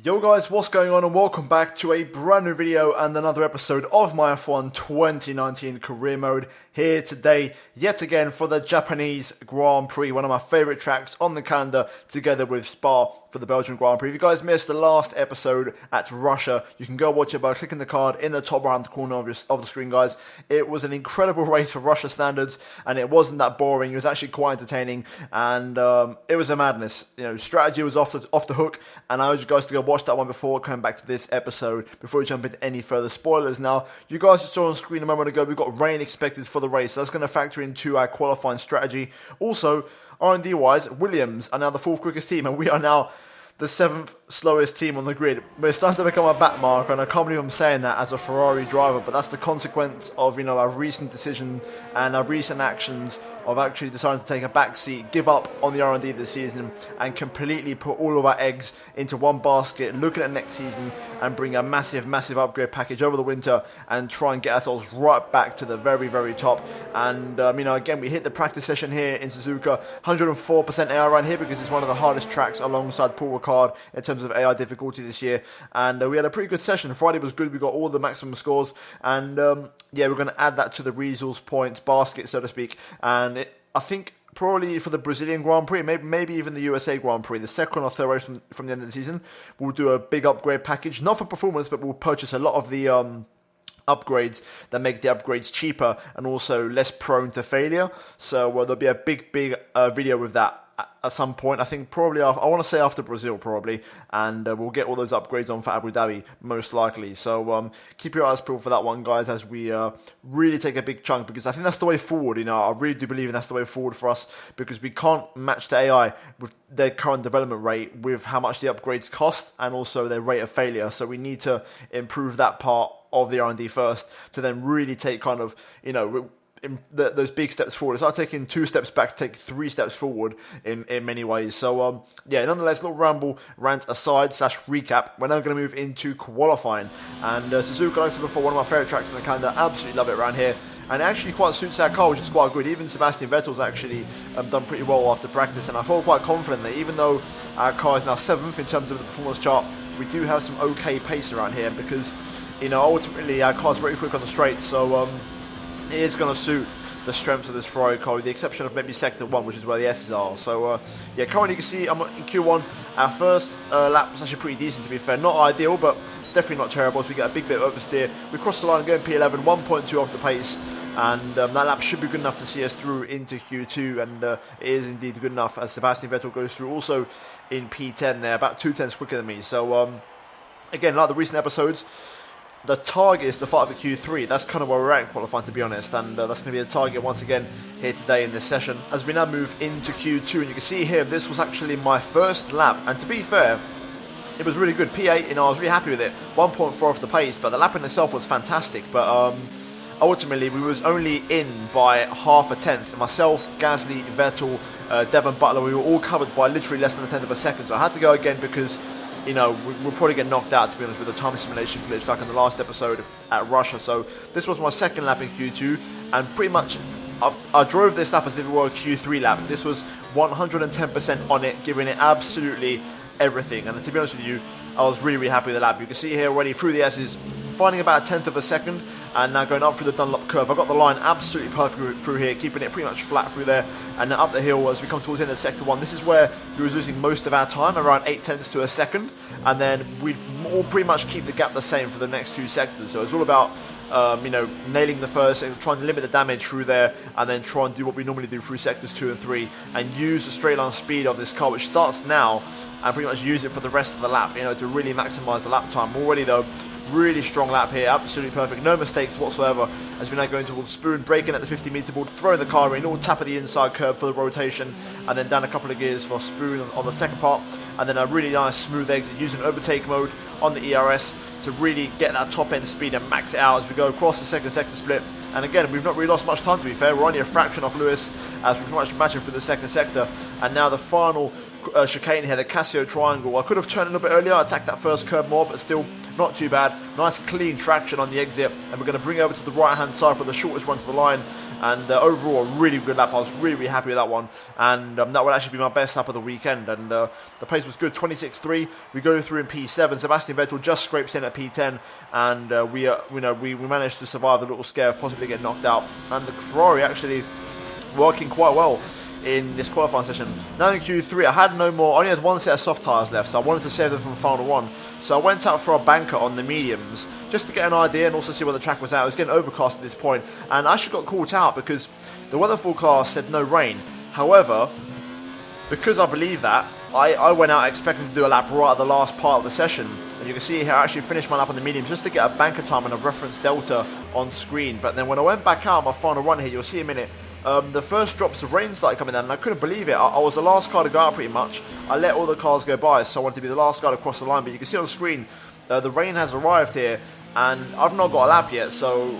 Yo guys, what's going on and welcome back to a brand new video and another episode of my F1 2019 career mode here today yet again for the Japanese Grand Prix, one of my favourite tracks on the calendar together with Spa for the Belgian Grand Prix. If you guys missed the last episode at Russia, you can go watch it by clicking the card in the top right hand corner of the screen, guys. It was an incredible race for Russia standards and it wasn't that boring. It was actually quite entertaining and it was a madness. You know, strategy was off the hook, and I urge you guys to go watch that one before coming back to this episode, before we jump into any further spoilers. Now, you guys just saw on screen a moment ago, we've got rain expected for the race. So that's going to factor into our qualifying strategy. Also, R&D wise, Williams are now the fourth quickest team, and we are now the seventh slowest team on the grid. We're starting to become a back marker, and I can't believe I'm saying that as a Ferrari driver, but that's the consequence of, you know, our recent decision and our recent actions of actually deciding to take a back seat, give up on the R&D this season, and completely put all of our eggs into one basket, looking at next season and bring a massive upgrade package over the winter and try and get ourselves right back to the very top. And you know, again, we hit the practice session here in Suzuka, 104% AI right here because it's one of the hardest tracks alongside Paul Ricard in terms of AI difficulty this year, and we had a pretty good session. Friday was good, we got all the maximum scores, and yeah, we're going to add that to the resource points basket, so to speak. And I think probably for the Brazilian Grand Prix, maybe even the USA Grand Prix, the second or third race from the end of the season, we'll do a big upgrade package, not for performance, but we'll purchase a lot of the upgrades that make the upgrades cheaper and also less prone to failure. So there'll be a big video with that at some point. I think probably after, I want to say after Brazil probably, and we'll get all those upgrades on for Abu Dhabi most likely. So keep your eyes peeled for that one, guys, as we really take a big chunk, because I think that's the way forward. You know, I really do believe that's the way forward for us, because we can't match the AI with their current development rate with how much the upgrades cost and also their rate of failure. So we need to improve that part of the R&D first to then really take kind of, you know, those big steps forward. It's like taking 2 steps back to take 3 steps forward in many ways. So yeah, nonetheless, little rant aside / recap, we're now going to move into qualifying. And Suzuka, like I said before, one of my favourite tracks in the calendar. Absolutely love it around here, and it actually quite suits our car, which is quite good. Even Sebastian Vettel's actually done pretty well after practice, and I feel quite confident that even though our car is now 7th in terms of the performance chart, we do have some okay pace around here, because, you know, ultimately our car's very quick on the straights. So it is going to suit the strengths of this Ferrari car, with the exception of maybe sector 1, which is where the S's are. So yeah, currently you can see I'm in Q1. Our first lap was actually pretty decent, to be fair. Not ideal, but definitely not terrible. So we get a big bit of oversteer. We cross the line going P11, 1.2 off the pace, and that lap should be good enough to see us through into Q2, and it is indeed good enough, as Sebastian Vettel goes through also in P10 there, about 2 tenths quicker than me. So again, like the recent episodes, the target is to fight for Q3. That's kind of where we're at in qualifying, to be honest, and that's going to be the target once again here today in this session as we now move into Q2. And you can see here, this was actually my first lap, and to be fair, it was really good. P8, you know, I was really happy with it, 1.4 off the pace, but the lap in itself was fantastic. But ultimately, we was only in by half a tenth. Myself, Gasly, Vettel, Devon Butler, we were all covered by literally less than a tenth of a second. So I had to go again because, you know, we'll probably get knocked out, to be honest, with the time simulation glitch like in the last episode at Russia. So this was my second lap in Q2, and pretty much I drove this lap as if it were a Q3 lap. This was 110% on it, giving it absolutely everything. And to be honest with you, I was really happy with the lap. You can see here already through the S's, finding about a tenth of a second, and now going up through the Dunlop curve. I got the line absolutely perfect through here, keeping it pretty much flat through there, and then up the hill as we come towards the end of sector 1. This is where we was losing most of our time, around 8 tenths to a second, and then we'd all pretty much keep the gap the same for the next 2 sectors. So it's all about you know, nailing the first and trying to limit the damage through there, and then try and do what we normally do through sectors 2 and 3, and use the straight line speed of this car, which starts now, and pretty much use it for the rest of the lap, you know, to really maximise the lap time. Already though, really strong lap here, absolutely perfect, no mistakes whatsoever, as we now go into towards Spoon, braking at the 50-metre board, throwing the car in, all tap of the inside curb for the rotation, and then down a couple of gears for Spoon on the second part, and then a really nice smooth exit using overtake mode on the ERS to really get that top end speed and max it out as we go across the second sector split. And again, we've not really lost much time, to be fair. We're only a fraction off Lewis as we pretty much match him through the second sector, and now the final chicane here, the Casio triangle. I could have turned a little bit earlier, attacked that first curb more, but still not too bad. Nice clean traction on the exit, and we're going to bring it over to the right hand side for the shortest run to the line. And overall, a really good lap. I was really happy with that one, and that would actually be my best lap of the weekend. And the pace was good, 26.3. We go through in P7. Sebastian Vettel just scrapes in at P10, and we managed to survive the little scare of possibly getting knocked out. And the Ferrari actually working quite well in this qualifying session. Now in Q3, I had no more. I only had one set of soft tyres left, so I wanted to save them from final one. So I went out for a banker on the mediums, just to get an idea and also see where the track was at. It was getting overcast at this point, and I actually got caught out because the weather forecast said no rain. However, because I believe that, I went out expecting to do a lap right at the last part of the session. And you can see here, I actually finished my lap on the mediums just to get a banker time and a reference delta on screen. But then when I went back out my final run here, you'll see in a minute, the first drops of rain started coming down, and I couldn't believe it. I was the last car to go out pretty much. I let all the cars go by, so I wanted to be the last guy to cross the line. But you can see on screen, the rain has arrived here, and I've not got a lap yet, so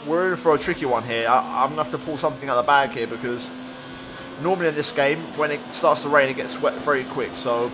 we're in for a tricky one here. I'm going to have to pull something out of the bag here, because normally in this game, when it starts to rain, it gets wet very quick. So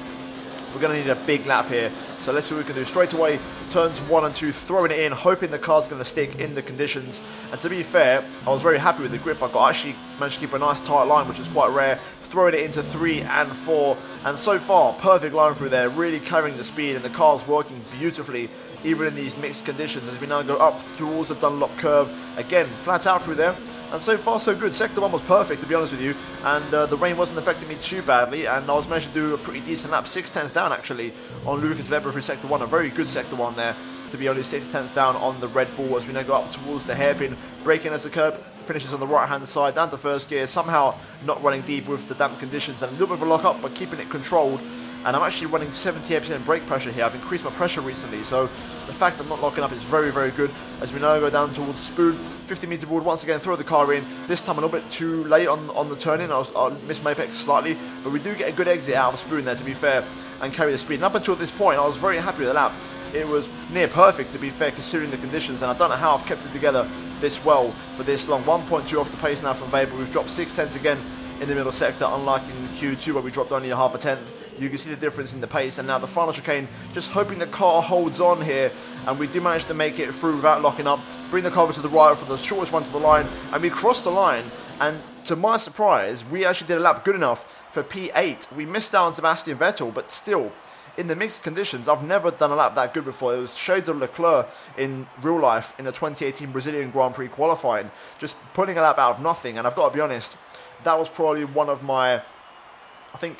we're going to need a big lap here. So let's see what we can do. Straight away, turns 1 and 2, throwing it in, hoping the car's going to stick in the conditions. And to be fair, I was very happy with the grip I got. I actually managed to keep a nice tight line, which is quite rare. Throwing it into 3 and 4. And so far, perfect line through there, really carrying the speed, and the car's working beautifully, even in these mixed conditions, as we now go up towards the Dunlop curve. Again, flat out through there. And so far so good. Sector 1 was perfect, to be honest with you, and the rain wasn't affecting me too badly, and I was managed to do a pretty decent lap, 6 tenths down actually on Lucas Weber through Sector 1, a very good Sector 1 there, to be only 6 tenths down on the Red Bull as we now go up towards the hairpin, braking as the curb finishes on the right hand side, down to first gear, somehow not running deep with the damp conditions, and a little bit of a lock up, but keeping it controlled. And I'm actually running 78% brake pressure here. I've increased my pressure recently, so the fact that I'm not locking up is very good. As we now go down towards Spoon, 50 metre board, once again throw the car in. This time a little bit too late on the turn in. I missed my apex slightly, but we do get a good exit out of Spoon there, to be fair, and carry the speed. And up until this point, I was very happy with the lap. It was near perfect, to be fair, considering the conditions, and I don't know how I've kept it together this well for this long. 1.2 off the pace now from Weber. We've dropped 6 tenths again in the middle sector, unlike in Q2 where we dropped only a half a tenth. You can see the difference in the pace, and now the final chicane, just hoping the car holds on here, and we do manage to make it through without locking up, bring the car over to the right for the shortest run to the line, and we crossed the line, and to my surprise, we actually did a lap good enough for P8. We missed out on Sebastian Vettel, but still, in the mixed conditions, I've never done a lap that good before. It was shades of Leclerc in real life in the 2018 Brazilian Grand Prix qualifying, just pulling a lap out of nothing, and I've got to be honest, that was probably one of my, I think,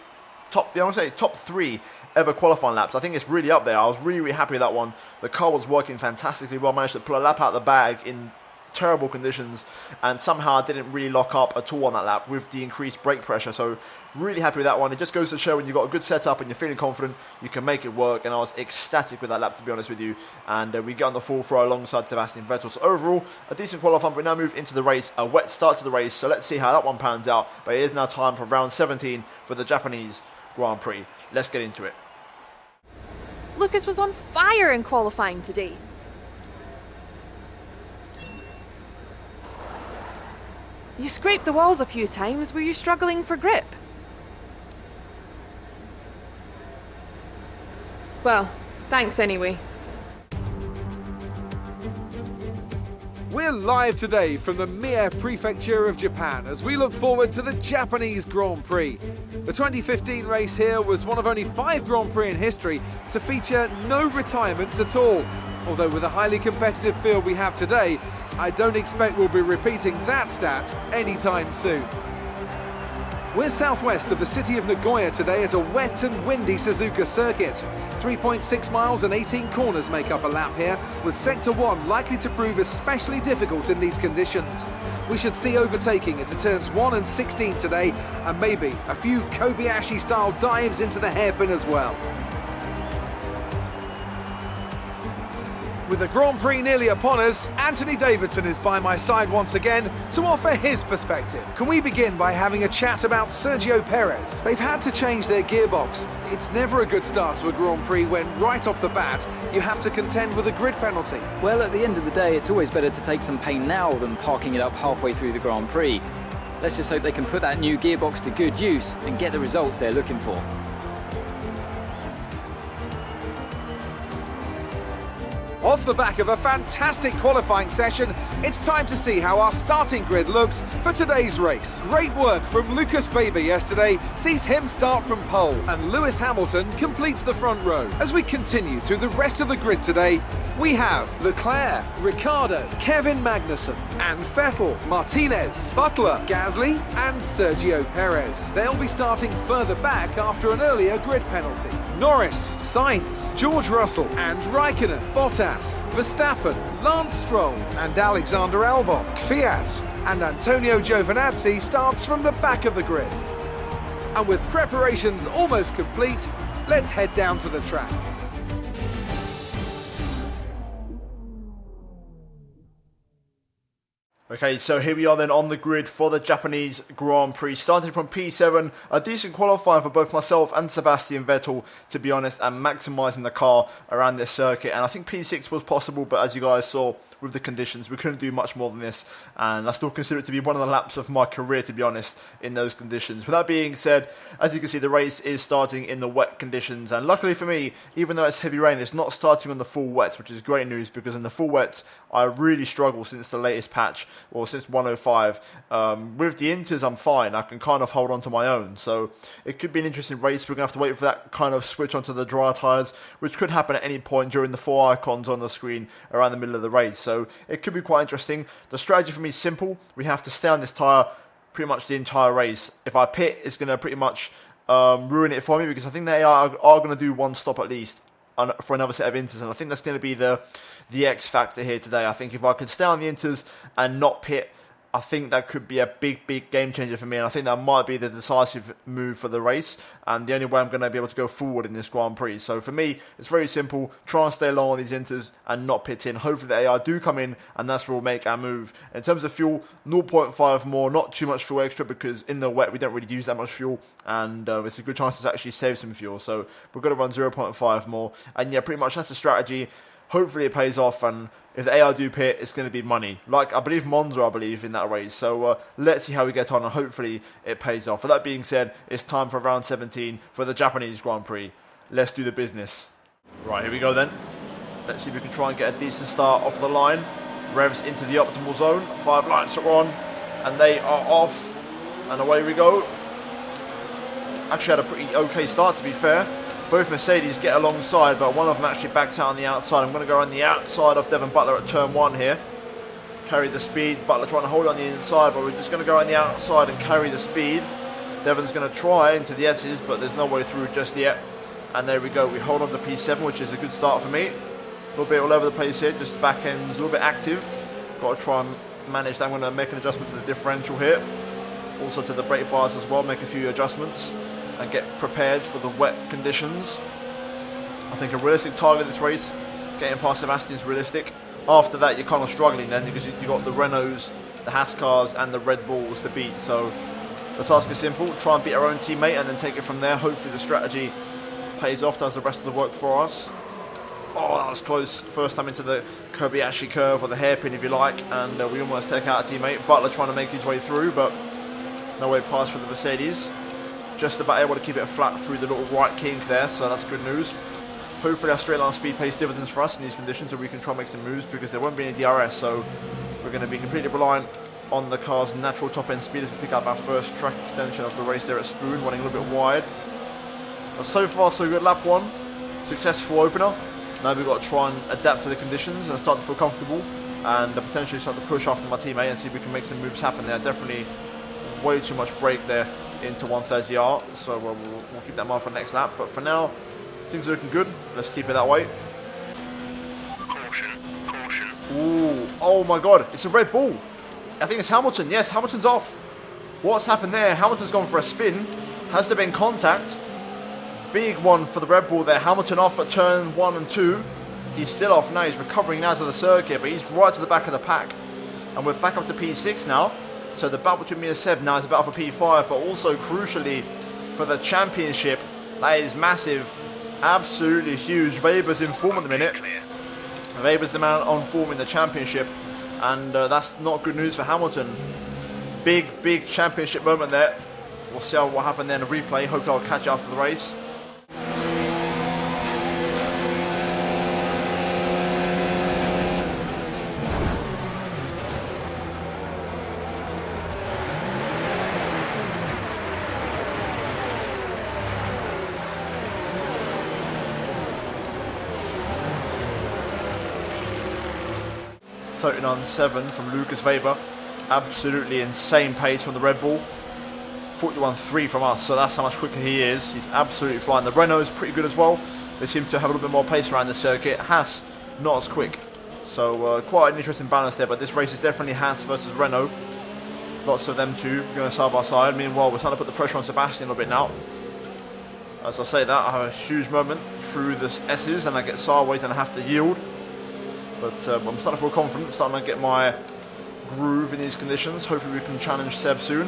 top 3 ever qualifying laps. I think it's really up there. I was really happy with that one. The car was working fantastically well. Managed to pull a lap out of the bag in terrible conditions, and somehow I didn't really lock up at all on that lap with the increased brake pressure. So really happy with that one. It just goes to show when you've got a good setup and you're feeling confident, you can make it work, and I was ecstatic with that lap, to be honest with you. And we get on the full throw alongside Sebastian Vettel. So overall, a decent qualifying. We now move into the race, a wet start to the race, so let's see how that one pans out. But it is now time for round 17 for the Japanese Grand Prix. Let's get into it. Lucas was on fire in qualifying today. You scraped the walls a few times. Were you struggling for grip? Well, thanks anyway. We're live today from the Mie Prefecture of Japan as we look forward to the Japanese Grand Prix. The 2015 race here was one of only 5 Grand Prix in history to feature no retirements at all. Although with the highly competitive field we have today, I don't expect we'll be repeating that stat anytime soon. We're southwest of the city of Nagoya today at a wet and windy Suzuka circuit. 3.6 miles and 18 corners make up a lap here, with Sector 1 likely to prove especially difficult in these conditions. We should see overtaking into turns 1 and 16 today, and maybe a few Kobayashi-style dives into the hairpin as well. With the Grand Prix nearly upon us, Anthony Davidson is by my side once again to offer his perspective. Can we begin by having a chat about Sergio Perez? They've had to change their gearbox. It's never a good start to a Grand Prix when, right off the bat, you have to contend with a grid penalty. Well, at the end of the day, it's always better to take some pain now than parking it up halfway through the Grand Prix. Let's just hope they can put that new gearbox to good use and get the results they're looking for. Off the back of a fantastic qualifying session, it's time to see how our starting grid looks for today's race. Great work from Lucas Faber yesterday sees him start from pole, and Lewis Hamilton completes the front row. As we continue through the rest of the grid today, we have Leclerc, Ricciardo, Kevin Magnussen, and Vettel, Martinez, Butler, Gasly, and Sergio Perez. They'll be starting further back after an earlier grid penalty. Norris, Sainz, George Russell, and Raikkonen, Bottas, Verstappen, Lance Stroll, and Alexander Albon, Fiat, and Antonio Giovinazzi starts from the back of the grid. And with preparations almost complete, let's head down to the track. Okay, so here we are then on the grid for the Japanese Grand Prix. Starting from P7, a decent qualifying for both myself and Sebastian Vettel, to be honest, and maximising the car around this circuit. And I think P6 was possible, but as you guys saw, with the conditions, we couldn't do much more than this, and I still consider it to be one of the laps of my career, to be honest, in those conditions. With that being said, as you can see, the race is starting in the wet conditions, and luckily for me, even though it's heavy rain, it's not starting on the full wets, which is great news, because in the full wets, I really struggle since the latest patch, or since 105. With the inters, I'm fine. I can kind of hold on to my own, so it could be an interesting race. We're going to have to wait for that kind of switch onto the dry tyres, which could happen at any point during the 4 icons on the screen around the middle of the race. So it could be quite interesting. The strategy for me is simple. We have to stay on this tyre pretty much the entire race. If I pit, it's going to pretty much ruin it for me, because I think they are going to do one stop at least for another set of inters, and I think that's going to be the X factor here today. I think if I could stay on the inters and not pit, I think that could be a big game changer for me, and I think that might be the decisive move for the race, and the only way I'm going to be able to go forward in this Grand Prix. So for me, it's very simple. Try and stay long on these inters and not pit in. Hopefully the AI do come in, and that's where we'll make our move. In terms of fuel, 0.5 more, not too much fuel extra, because in the wet we don't really use that much fuel, and it's a good chance to actually save some fuel. So we're going to run 0.5 more, and yeah, pretty much that's the strategy. Hopefully it pays off, and if the AI do pit, it's going to be money. Like, I believe Monza, in that race. So let's see how we get on, and hopefully it pays off. With that being said, it's time for round 17 for the Japanese Grand Prix. Let's do the business. Right, here we go then. Let's see if we can try and get a decent start off the line. Revs into the optimal zone. 5 lights are on, and they are off. And away we go. Actually had a pretty okay start, to be fair. Both Mercedes get alongside, but one of them actually backs out on the outside. I'm going to go on the outside of Devon Butler at turn 1 here. Carry the speed. Butler trying to hold on the inside, but we're just going to go on the outside and carry the speed. Devon's going to try into the S's, but there's no way through just yet. And there we go. We hold on to P7, which is a good start for me. A little bit all over the place here. Just back end's a little bit active. Got to try and manage that. I'm going to make an adjustment to the differential here. Also to the brake bars as well. Make a few adjustments and get prepared for the wet conditions. I think a realistic target this race, getting past Sebastian, is realistic. After that, you're kind of struggling then, because you've got the Renaults, the Haas cars, and the Red Bulls to beat. So the task is simple: try and beat our own teammate, and then take it from there. Hopefully the strategy pays off, does the rest of the work for us. Oh, that was close. First time into the Kobayashi curve, or the hairpin if you like, and we almost take out a teammate. Butler trying to make his way through, but no way past for the Mercedes. Just about able to keep it flat through the little right kink there, so that's good news. Hopefully our straight line speed pays dividends for us in these conditions, so we can try and make some moves, because there won't be any DRS, so we're going to be completely reliant on the car's natural top end speed as we pick up our first track extension of the race there at Spoon, running a little bit wide. But so far so good. Lap 1, successful opener. Now we've got to try and adapt to the conditions and start to feel comfortable, and potentially start to push after my teammate and see if we can make some moves happen there. Definitely way too much brake there into 130R, so we'll keep that in mind for the next lap. But for now, things are looking good. Let's keep it that way. Caution, caution. Ooh, oh my god, it's a Red Bull. I think it's Hamilton. Yes, Hamilton's off. What's happened there? Hamilton's gone for a spin. Has there been contact? Big one for the Red Bull there. Hamilton off at turn 1 and 2. He's still off now. He's recovering now to the circuit, but he's right to the back of the pack. And we're back up to P6 now. So the battle between me and Seb now is a battle for P5, but also crucially for the championship. That is massive, absolutely huge. Weber's in form at the minute. Weber's the man on form in the championship, and that's not good news for Hamilton. big championship moment there. We'll see what happened there in the replay. Hopefully I'll catch you after the race. .39.7 from Lucas Weber. Absolutely insane pace from the Red Bull. 41.3 from us, so that's how much quicker he is. He's absolutely flying. The Renault is pretty good as well. They seem to have a little bit more pace around the circuit. Haas, not as quick. So quite an interesting balance there, but this race is definitely Haas versus Renault. Lots of them two going side by side. Meanwhile, we're starting to put the pressure on Sebastian a little bit now. As I say that, I have a huge moment through the S's and I get sideways and I have to yield. But I'm starting to feel confident, starting to get my groove in these conditions. Hopefully we can challenge Seb soon.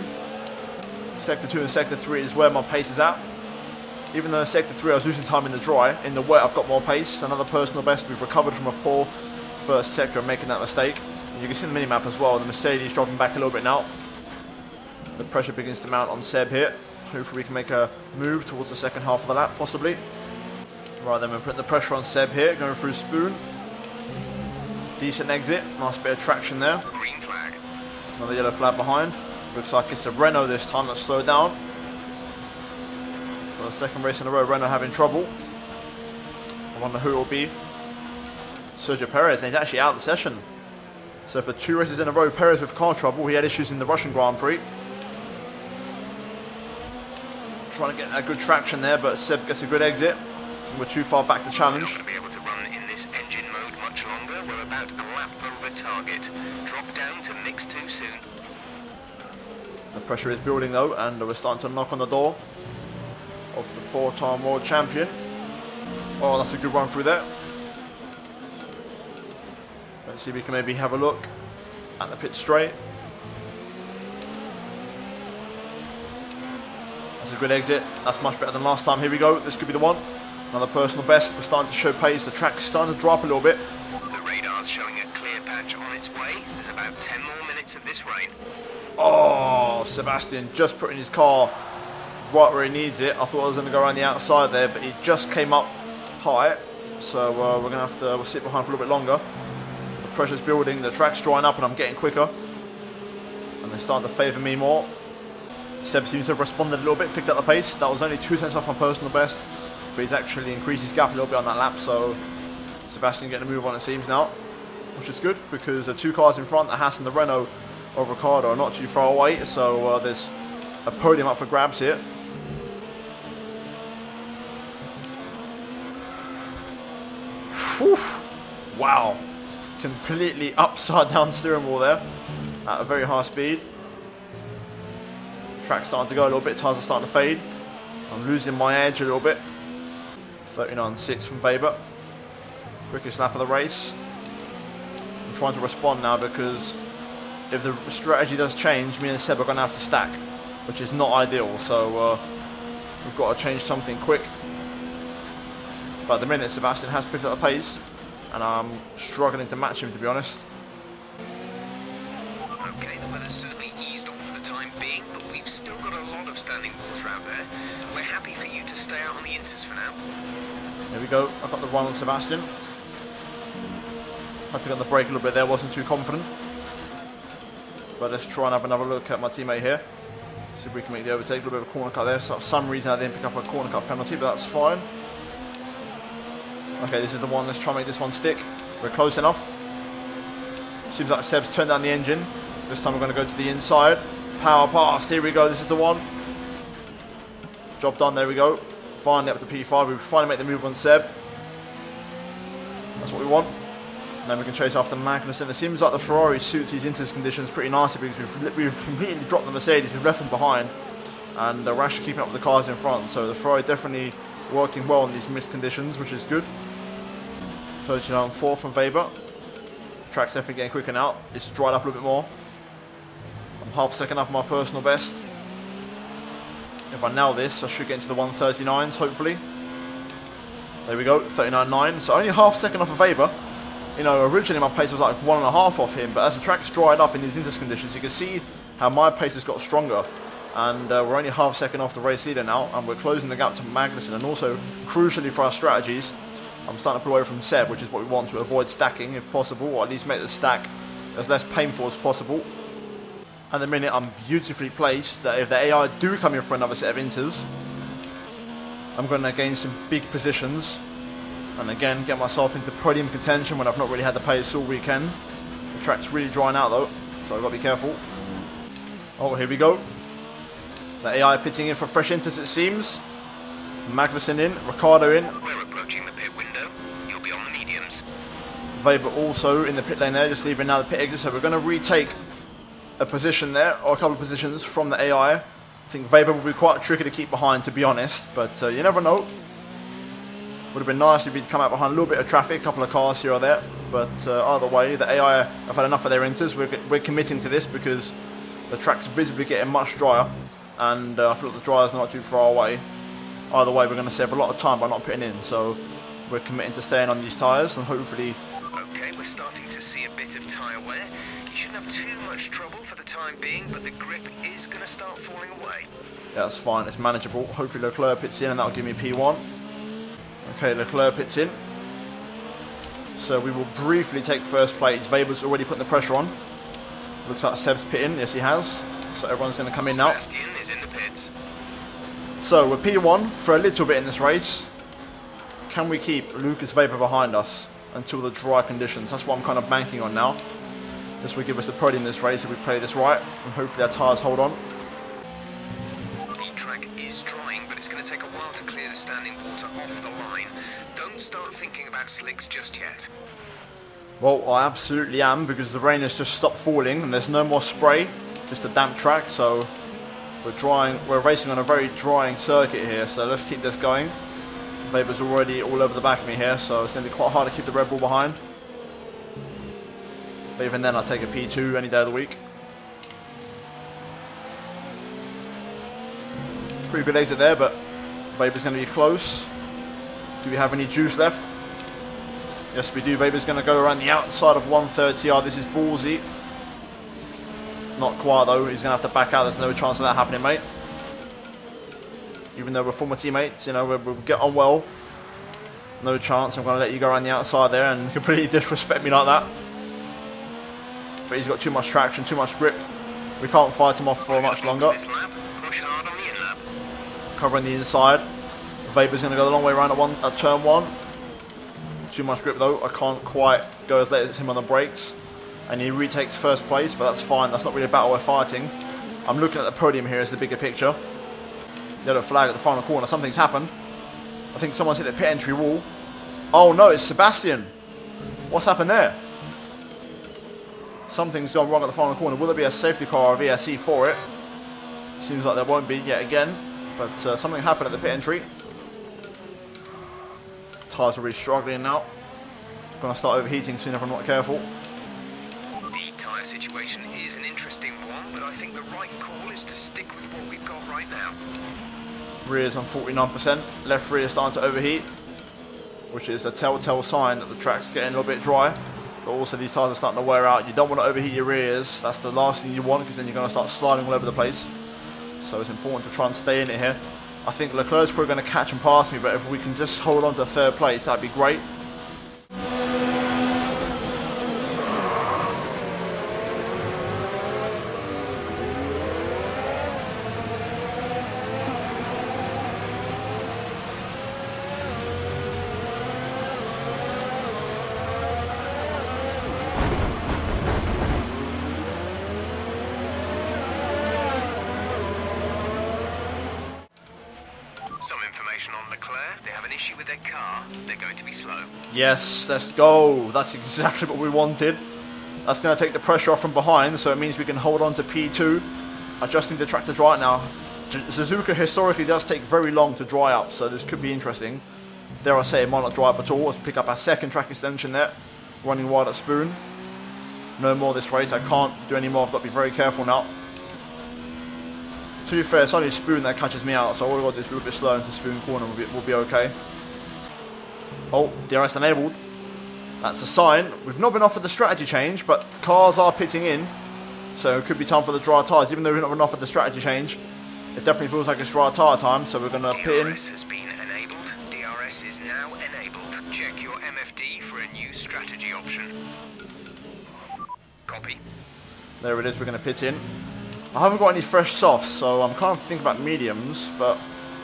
Sector 2 and Sector 3 is where my pace is at. Even though in Sector 3 I was losing time in the dry, in the wet I've got more pace. Another personal best. We've recovered from a poor first sector and making that mistake. And you can see the minimap as well, the Mercedes dropping back a little bit now. The pressure begins to mount on Seb here. Hopefully we can make a move towards the second half of the lap, possibly. Right then, we're putting the pressure on Seb here, going through Spoon. Decent exit, nice bit of traction there. Green flag. Another yellow flag behind. Looks like it's a Renault this time that's slowed down. For the second race in a row, Renault having trouble. I wonder who it will be. Sergio Perez, and he's actually out of the session. So for 2 races in a row, Perez with car trouble. He had issues in the Russian Grand Prix. Trying to get that good traction there, but Seb gets a good exit. And we're too far back to challenge. We're not going to be able to run in this engine mode much longer. We're about a lap over target. Drop down to mix too soon. The pressure is building though, and we're starting to knock on the door of the 4-time world champion. Oh, that's a good run through there. Let's see if we can maybe have a look at the pit straight. That's a good exit. That's much better than last time. Here we go. This could be the one. Another personal best. We're starting to show pace. The track's starting to drop a little bit. The radar's showing a clear patch on its way. There's about 10 more minutes of this rain. Oh, Sebastian just putting his car right where he needs it. I thought I was going to go around the outside there, but he just came up high. So we're going to have to sit behind for a little bit longer. The pressure's building. The track's drying up and I'm getting quicker. And they're starting to favour me more. Seb seems to have responded a little bit, picked up the pace. That was only 2 tenths off my personal best, but he's actually increased his gap a little bit on that lap, so Sebastian getting a move on it seems now, which is good because the 2 cars in front, the Haas and the Renault of Ricardo, are not too far away, so there's a podium up for grabs here. Whew. Wow, completely upside down steering wheel there at a very high speed. Track's starting to go a little bit, tires are starting to fade. I'm losing my edge a little bit. 39.6 from Weber. Quickest lap of the race. I'm trying to respond now because if the strategy does change, me and Seb are going to have to stack, which is not ideal. So we've got to change something quick. But at the minute, Sebastian has picked up the pace, and I'm struggling to match him, to be honest. Okay, the weather's certainly eased off for the time being, but we've still got a lot of standing water out there. We're happy for you to stay out on the inters for now. There we go. I got the run on Sebastian. Had to get on the brake a little bit there, wasn't too confident. But let's try and have another look at my teammate here. See if we can make the overtake. A little bit of a corner cut there. So for some reason I didn't pick up a corner cut penalty, but that's fine. Okay, this is the one. Let's try and make this one stick. We're close enough. Seems like Seb's turned down the engine. This time we're going to go to the inside. Power past. Here we go. This is the one. Job done. There we go. Finally up to P5. We finally make the move on Seb. That's what we want. And then we can chase after Magnussen. It seems like the Ferrari suits these inters conditions pretty nicely because we've completely dropped the Mercedes. We've left them behind. And we're actually keeping up with the cars in front. So the Ferrari definitely working well in these mixed conditions, which is good. 39.4 from Weber. Track's definitely getting quicker now. It's dried up a little bit more. I'm half a second up my personal best. If I nail this, I should get into the 139s, hopefully. There we go, 39.9. So only half a second off of Weber. You know, originally my pace was like 1.5 off him, but as the track's dried up in these inters conditions, you can see how my pace has got stronger. And we're only half a second off the race leader now, and we're closing the gap to Magnussen. And also, crucially for our strategies, I'm starting to pull away from Seb, which is what we want, to avoid stacking if possible, or at least make the stack as less painful as possible. And the minute I'm beautifully placed that if the AI do come in for another set of inters, I'm going to gain some big positions and again get myself into podium contention when I've not really had the pace all weekend. The track's really drying out though, so I've got to be careful. Oh, here we go. The AI pitting in for fresh inters, it seems. Magnussen in, Ricciardo in. We're approaching the pit window. You'll be on the mediums. Weber also in the pit lane there, just leaving now the pit exit. So we're going to retake a position there, or a couple of positions from the AI. I think Weber will be quite tricky to keep behind, to be honest, but you never know. Would have been nice if he'd come out behind a little bit of traffic, a couple of cars here or there, but either way, the AI have had enough of their inters. We're committing to this because the track's visibly getting much drier, and I feel like the dryer's not too far away. Either way, we're going to save a lot of time by not putting in, so we're committing to staying on these tyres, and hopefully... Okay, we're starting to see a bit of tyre wear. You shouldn't have too much trouble for the time being, but the grip is going to start falling away. Yeah, that's fine, it's manageable. Hopefully Leclerc pits in and that'll give me P1. Okay, Leclerc pits in. So we will briefly take first place. Weber's already putting the pressure on. Looks like Seb's pitting, yes he has. So everyone's going to come in now. Sebastian is in the pits. So we're P1 for a little bit in this race. Can we keep Lucas Weber behind us until the dry conditions? That's what I'm kind of banking on now. This will give us the podium in this race if we play this right, and hopefully our tyres hold on. The track is drying, but it's going to take a while to clear the standing water off the line. Don't start thinking about slicks just yet. Well, I absolutely am, because the rain has just stopped falling and there's no more spray, just a damp track. So we're racing on a very drying circuit here, so let's keep this going. Weber's already all over the back of me here, so it's going to be quite hard to keep the Red Bull behind. But even then, I'll take a P2 any day of the week. Pretty good exit there, but Weber's going to be close. Do we have any juice left? Yes, we do. Weber's going to go around the outside of 130. This is ballsy. Not quite, though. He's going to have to back out. There's no chance of that happening, mate. Even though we're former teammates, you know, we'll get on well. No chance. I'm going to let you go around the outside there and completely disrespect me like that. But he's got too much traction, too much grip. We can't fight him off for much longer. Push hard on the in-lap. Covering the inside. Weber's going to go the long way around at turn 1. Too much grip though. I can't quite go as late as him on the brakes. And he retakes first place, but that's fine. That's not really a battle we're fighting. I'm looking at the podium here as the bigger picture. Yellow flag at the final corner. Something's happened. I think someone's hit the pit entry wall. Oh no, it's Sebastian. What's happened there? Something's gone wrong at the final corner. Will there be a safety car or a VSC for it? Seems like there won't be yet again. But something happened at the pit entry. Tyres are really struggling now. Going to start overheating soon if I'm not careful. The tyre situation is an interesting one, but I think the right call is to stick with what we've got right now. Rear's on 49%. Left rear starting to overheat, which is a telltale sign that the track's getting a little bit dry. But also these tyres are starting to wear out. You don't want to overheat your rears. That's the last thing you want, because then you're going to start sliding all over the place. So it's important to try and stay in it here. I think Leclerc's probably going to catch and pass me, but if we can just hold on to third place, that'd be great. On Leclerc, they have an issue with their car. They're going to be slow. Yes, let's go. That's exactly what we wanted. That's going to take the pressure off from behind, so it means we can hold on to P2. Adjusting the track to dry now. Suzuka historically does take very long to dry up, so this could be interesting. Dare I say it might not dry up at all. Let's pick up our second track extension there. Running wide at Spoon. No more this race. I can't do any more. I've got to be very careful now. To be fair, it's only Spoon that catches me out, so all I've got to do is be a bit slow into Spoon corner, we'll be okay. Oh, DRS enabled. That's a sign. We've not been offered the strategy change, but cars are pitting in. So it could be time for the dry tyres. Even though we're not offered the strategy change, it definitely feels like it's dry tyre time. So we're going to pit in. DRS has been enabled. DRS is now enabled. Check your MFD for a new strategy option. Copy. There it is, we're going to pit in. I haven't got any fresh softs, so I'm kind of thinking about mediums, but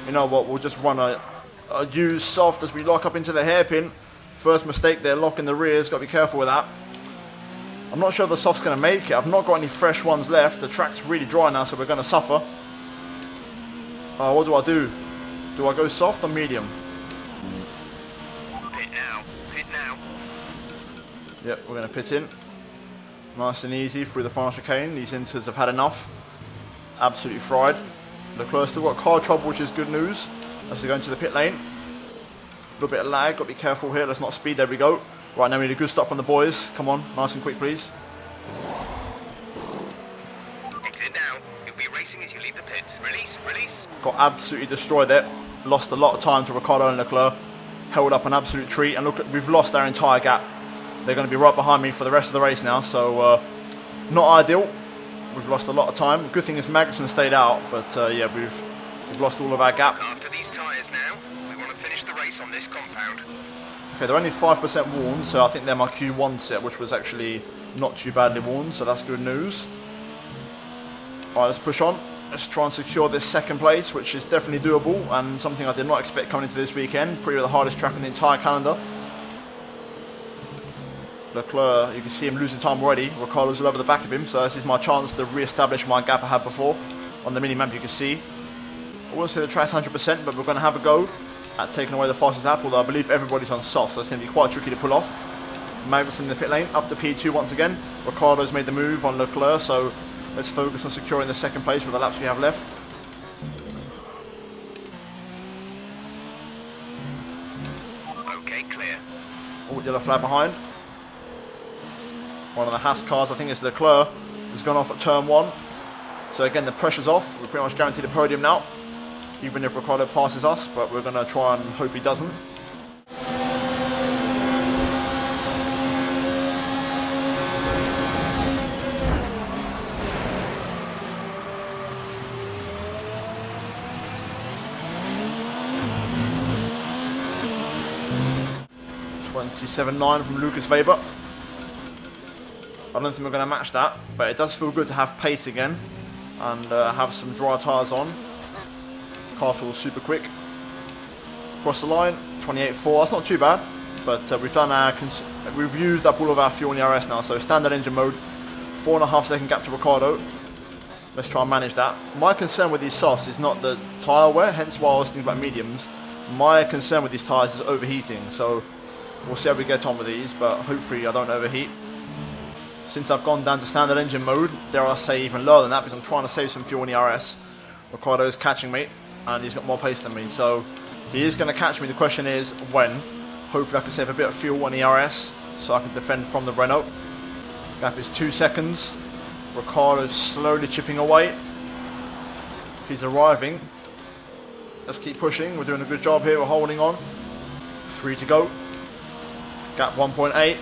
you know what, we'll just run a used soft as we lock up into the hairpin. First mistake there, locking the rears, got to be careful with that. I'm not sure if the soft's going to make it. I've not got any fresh ones left. The track's really dry now, so we're going to suffer. What do? Do I go soft or medium? Pit now. Pit now. Yep, we're going to pit in. Nice and easy through the final chicane. These inters have had enough. Absolutely fried. Leclerc's still got car trouble, which is good news as we go into the pit lane. A little bit of lag, got to be careful here. Let's not speed. There we go. Right, now we need a good stop from the boys. Come on, nice and quick, please. Exit now. You'll be racing as you leave the pits. Release, release. Got absolutely destroyed there. Lost a lot of time to Ricciardo and Leclerc. Held up an absolute treat. And look, we've lost our entire gap. They're going to be right behind me for the rest of the race now. So, not ideal. We've lost a lot of time. Good thing is Magnussen stayed out. But, yeah, we've lost all of our gap. After these tyres now. We want to finish the race on this compound. Okay, they're only 5% worn. So, I think they're my Q1 set, which was actually not too badly worn. So, that's good news. Alright, let's push on. Let's try and secure this second place, which is definitely doable. And something I did not expect coming into this weekend. Probably the hardest track in the entire calendar. Leclerc, you can see him losing time already. Ricciardo's all over the back of him, so this is my chance to re-establish my gap I had before. On the mini-map you can see. I won't say the track's 100%, but we're going to have a go at taking away the fastest lap, although I believe everybody's on soft, so it's going to be quite tricky to pull off. Magnussen in the pit lane, up to P2 once again. Ricciardo's made the move on Leclerc, so let's focus on securing the second place with the laps we have left. Okay, clear. Oh, yellow flag behind. One of the Haas cars, I think it's Leclerc, has gone off at turn 1. So again, the pressure's off. We're pretty much guaranteed the podium now, even if Ricciardo passes us, but we're going to try and hope he doesn't. .27.9 from Lucas Weber. I don't think we're going to match that, but it does feel good to have pace again and have some dry tyres on. Car feels super quick. Across the line, 28.4. That's not too bad, but we've used up all of our fuel in the RS now. So standard engine mode, 4.5 second gap to Ricciardo. Let's try and manage that. My concern with these softs is not the tyre wear, hence why I was thinking about mediums. My concern with these tyres is overheating. So we'll see how we get on with these, but hopefully I don't overheat. Since I've gone down to standard engine mode, dare I say even lower than that, because I'm trying to save some fuel in the RS. Ricciardo's catching me, and he's got more pace than me, so he is going to catch me. The question is when. Hopefully I can save a bit of fuel on the RS, so I can defend from the Renault. Gap is 2 seconds. Ricciardo's slowly chipping away. He's arriving. Let's keep pushing. We're doing a good job here. We're holding on. 3 to go. Gap 1.8.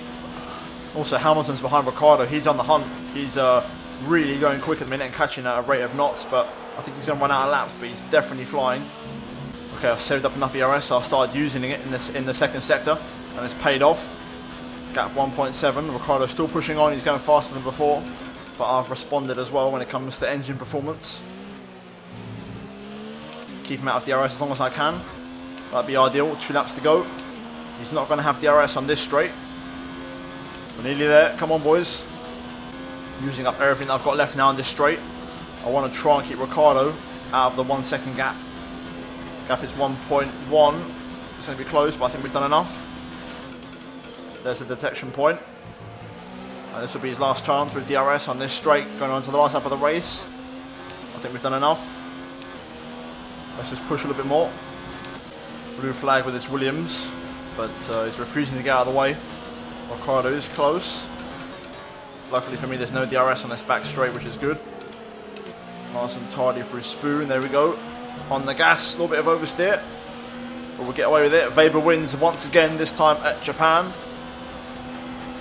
Also, Hamilton's behind Ricciardo. He's on the hunt. He's really going quick at the minute and catching at a rate of knots, but I think he's going to run out of laps, but he's definitely flying. Okay, I've saved up enough ERS, so I started using it in the second sector, and it's paid off. Gap 1.7. Ricciardo's still pushing on. He's going faster than before, but I've responded as well when it comes to engine performance. Keep him out of DRS as long as I can. That'd be ideal. 2 laps to go. He's not going to have DRS on this straight. We're nearly there. Come on, boys. Using up everything that I've got left now on this straight. I want to try and keep Ricciardo out of the 1 second gap. Gap is 1.1. It's going to be close, but I think we've done enough. There's the detection point. And this will be his last chance with DRS on this straight, going on to the last lap of the race. I think we've done enough. Let's just push a little bit more. Blue flag with this Williams, but he's refusing to get out of the way. Ricciardo is close. Luckily for me, there's no DRS on this back straight, which is good. Nice and tidy through Spoon. There we go. On the gas, a little bit of oversteer, but we'll get away with it. Weber wins once again, this time at Japan.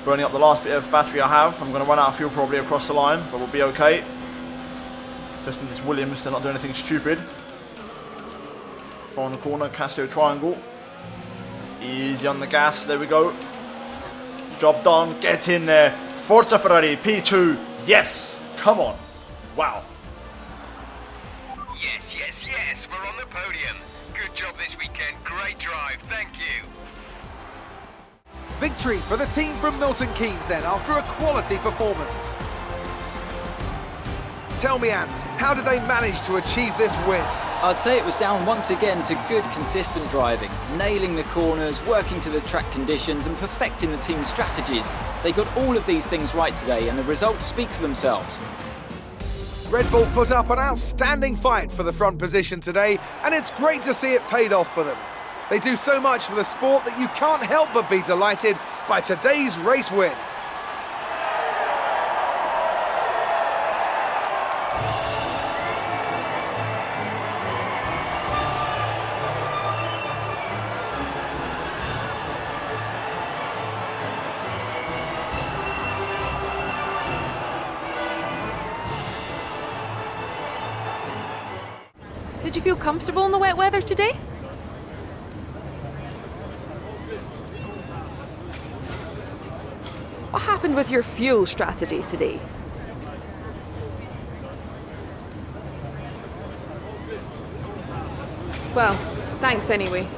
burning up the last bit of battery I have. I'm going to run out of fuel probably across the line, but we'll be okay. Just in this Williams to not do anything stupid. Final corner, Casio triangle. Easy on the gas, there we go. Job done, get in there. Forza Ferrari, P2, yes, come on. Wow. Yes, yes, yes, we're on the podium. Good job this weekend, great drive, thank you. Victory for the team from Milton Keynes then, after a quality performance. Tell me, Ant, how did they manage to achieve this win? I'd say it was down once again to good, consistent driving, nailing the corners, working to the track conditions and perfecting the team's strategies. They got all of these things right today and the results speak for themselves. Red Bull put up an outstanding fight for the front position today, and it's great to see it paid off for them. They do so much for the sport that you can't help but be delighted by today's race win. Did you feel comfortable in the wet weather today? What happened with your fuel strategy today? Well, thanks anyway.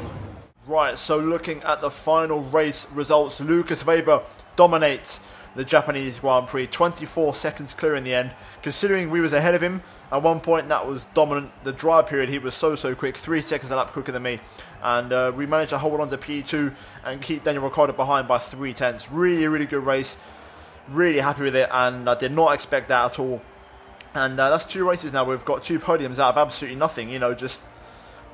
Right, so looking at the final race results, Lucas Weber dominates the Japanese Grand Prix, 24 seconds clear in the end. Considering we was ahead of him at one point, that was dominant. The dry period, he was so quick, 3 seconds a lap quicker than me, and we managed to hold on to P2 and keep Daniel Ricciardo behind by 0.3. Really good race, really happy with it, and I did not expect that at all. And that's 2 races now. We've got 2 podiums out of absolutely nothing, you know, just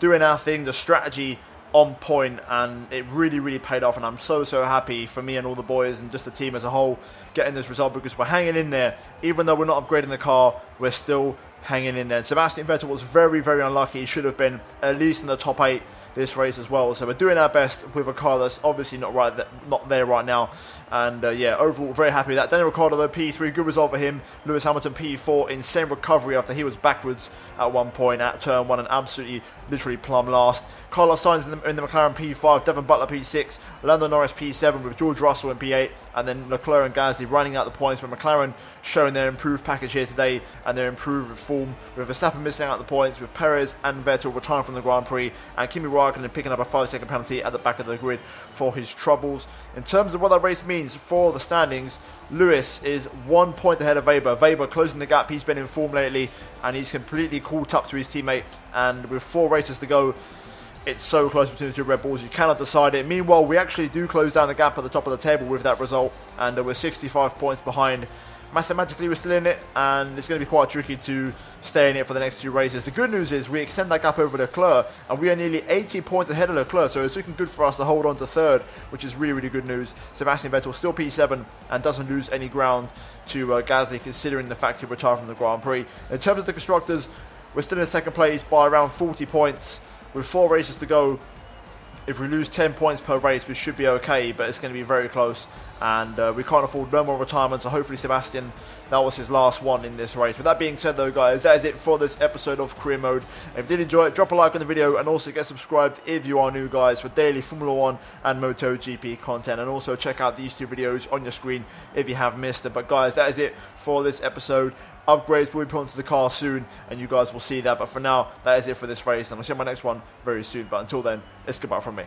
doing our thing, the strategy on point, and it really paid off, and I'm so happy for me and all the boys and just the team as a whole getting this result, because we're hanging in there. Even though we're not upgrading the car, we're still hanging in there. And Sebastian Vettel was very unlucky. He should have been at least in the top 8 this race as well. So we're doing our best with a car that's obviously not there right now. And yeah, overall very happy with that. Daniel Ricciardo though, P3, good result for him. Lewis Hamilton P4, insane recovery after he was backwards at one point at turn 1 and absolutely literally plumb last. Carlos Sainz in the McLaren P5, Devon Butler P6, Lando Norris P7 with George Russell in P8, and then Leclerc and Gasly running out the points, but McLaren showing their improved package here today and their improved form, with Verstappen missing out the points, with Perez and Vettel retiring from the Grand Prix, and Kimi Raikkonen picking up a 5-second penalty at the back of the grid for his troubles. In terms of what that race means for the standings, Lewis is 1 point ahead of Weber. Weber closing the gap. He's been in form lately, and he's completely caught up to his teammate, and with 4 races to go, it's so close between the 2 Red Bulls, you cannot decide it. Meanwhile, we actually do close down the gap at the top of the table with that result, and we're 65 points behind. Mathematically, we're still in it, and it's going to be quite tricky to stay in it for the next 2 races. The good news is we extend that gap over Leclerc, and we are nearly 80 points ahead of Leclerc, so it's looking good for us to hold on to 3rd, which is really good news. Sebastian Vettel still P7 and doesn't lose any ground to Gasly, considering the fact he retired from the Grand Prix. In terms of the Constructors, we're still in 2nd place by around 40 points. With 4 races to go, if we lose 10 points per race, we should be okay, but it's going to be very close, and we can't afford no more retirement, so hopefully Sebastian, that was his last one in this race. With that being said though, guys, that is it for this episode of Career Mode. If you did enjoy it, drop a like on the video, and also get subscribed if you are new, guys, for daily Formula 1 and MotoGP content, and also check out these 2 videos on your screen if you have missed it. But guys, that is it for this episode. Upgrades will be put onto the car soon, and you guys will see that. But for now, that is it for this race, and I'll see you in my next one very soon. But until then, it's goodbye from me.